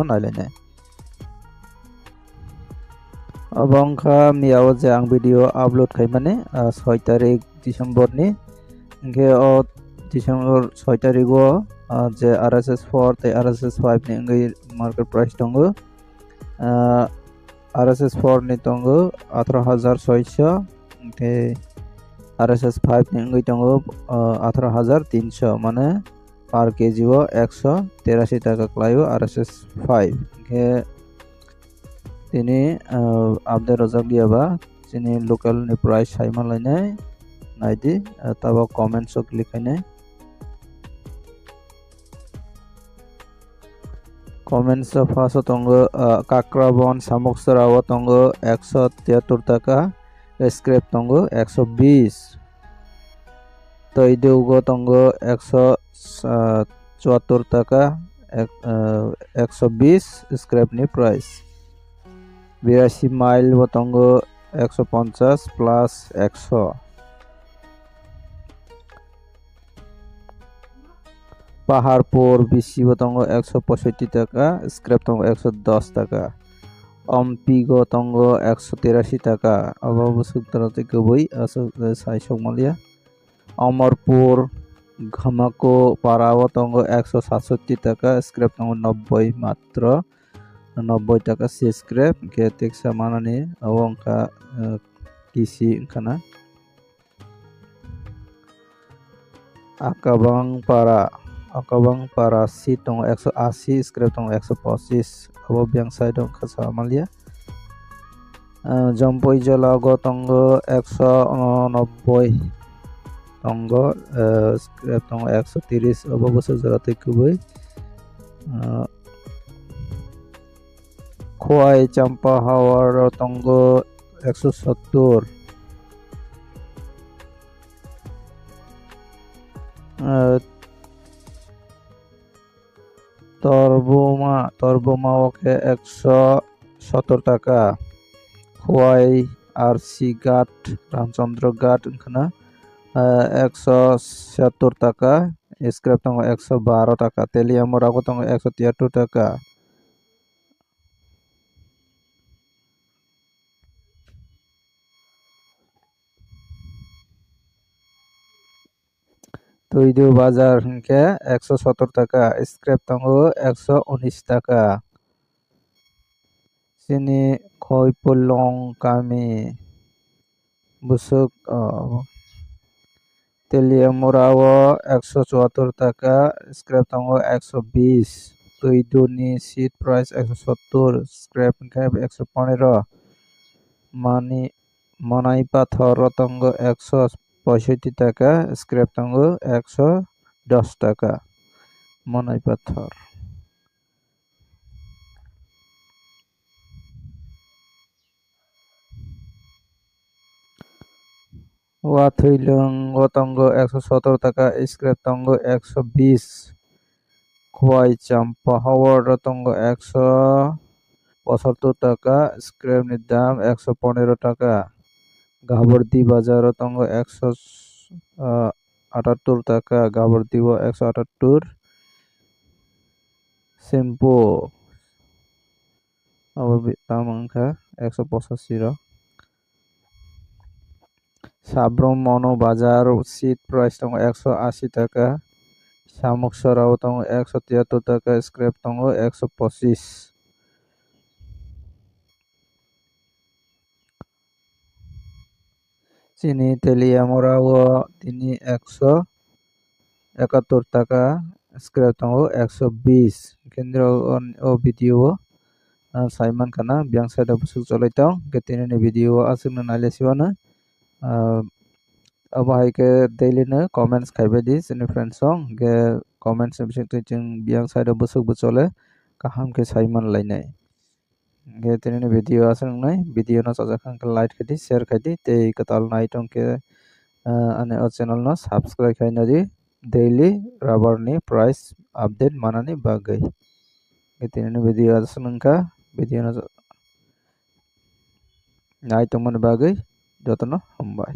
nailai abangkha miao je ang video upload khaimane 6 tarik December ni ge o December 6 tarik o je RSS 4 te RSS 5 ni ngai market price tongo RSS 4 ni tongo 18600 te RSS 5 ni ngai tongo 18300 mane per kg o 183 টাকা klayo RSS 5 ge tini update rojak diaba tini local ni price saiman lainai naidi tabo comments o click hainai comments o first tongo kakrabon samoksara o tongo 173 টাকা scrap tongo 120 toidugo tongo 174 টাকা 120 scrap ni price 82 mile বতঙ্গ 150 plus 100 Paharpur বিসি বতঙ্গ 165 টাকা scrap তঙ্গ 110 টাকা অম্পিগ তঙ্গ 183 টাকা অবসুক্তরতে গবই সাইসক মালিয়া অমরপুর ঘমাকো পাড়া বতঙ্গ 167 টাকা স্ক্র্যাপ তঙ্গ 90 মাত্র 90 টাকা সি স্ক্র্যাপ গেতেক সামানানি awangka kisi kana akabang para si tong 180 scrap tong 125 abo biang sai dong khasa malia jompoi jala go tongo 190 tongo scrap tong 130 abo boso jarate kubui खोआई चंपा हावर तंगो 170 तर्बोमा ओके 170 টাকা खोआई आरसी घाट रामचंद्र घाट खाना 176 টাকা स्क्रैप तंगो 112 টাকা तेलियामोरा को तंगो 173 টাকা তৈরি বাজার কে 170 টাকা স্ক্র্যাপ তঙ্গো 119 টাকা চিনি খৈপলং কামি বুসুক তেলিয়ামোরাও 174 টাকা স্ক্র্যাপ তঙ্গো 120 তৈদুনি সিট প্রাইস 170 স্ক্র্যাপ কে 115 মানি মনাই পাথর তঙ্গো 165 টাকা স্ক্র্যাপ তঙ্গো 110 টাকা মনাই পাথর ওয়াথইলং তঙ্গো 117 টাকা স্ক্র্যাপ তঙ্গো 120 খোয়াই চাম্পা হাওয়ার তঙ্গো 175 টাকা স্ক্র্যাপ এর দাম 115 টাকা গাবর্দি বাজার তঙ্গ 178 টাকা গাবর্দি 178 শ্যাম্পু দাম সংখ্যা 185 সাব্রম মনো বাজার সিট প্রাইস তঙ্গ 180 টাকা শামুকসরাও তঙ্গ 173 টাকা স্ক্র্যাপ তঙ্গ 125 চিনি তেলিয়ামোরাও তিনি 171 টাকা স্ক্র্যাপ tanggo 120 কেন্দ্র ও video Saiman kana biang sada busuk cholai tong ketine ni video asung na naile siwana abahai ke daily na comments khaibe di sini friends song ge comments bisik tu jeng biang sada busuk buchole kaham ke saiman lainai ge tini ni video asung nai video na sajakhan ke like khadi share khadi te katal nai tong ke ane o channel no subscribe khaina di daily rubber ni price update manani bagai ketine ni video asung ka video na nai tong man bagai jotono hambai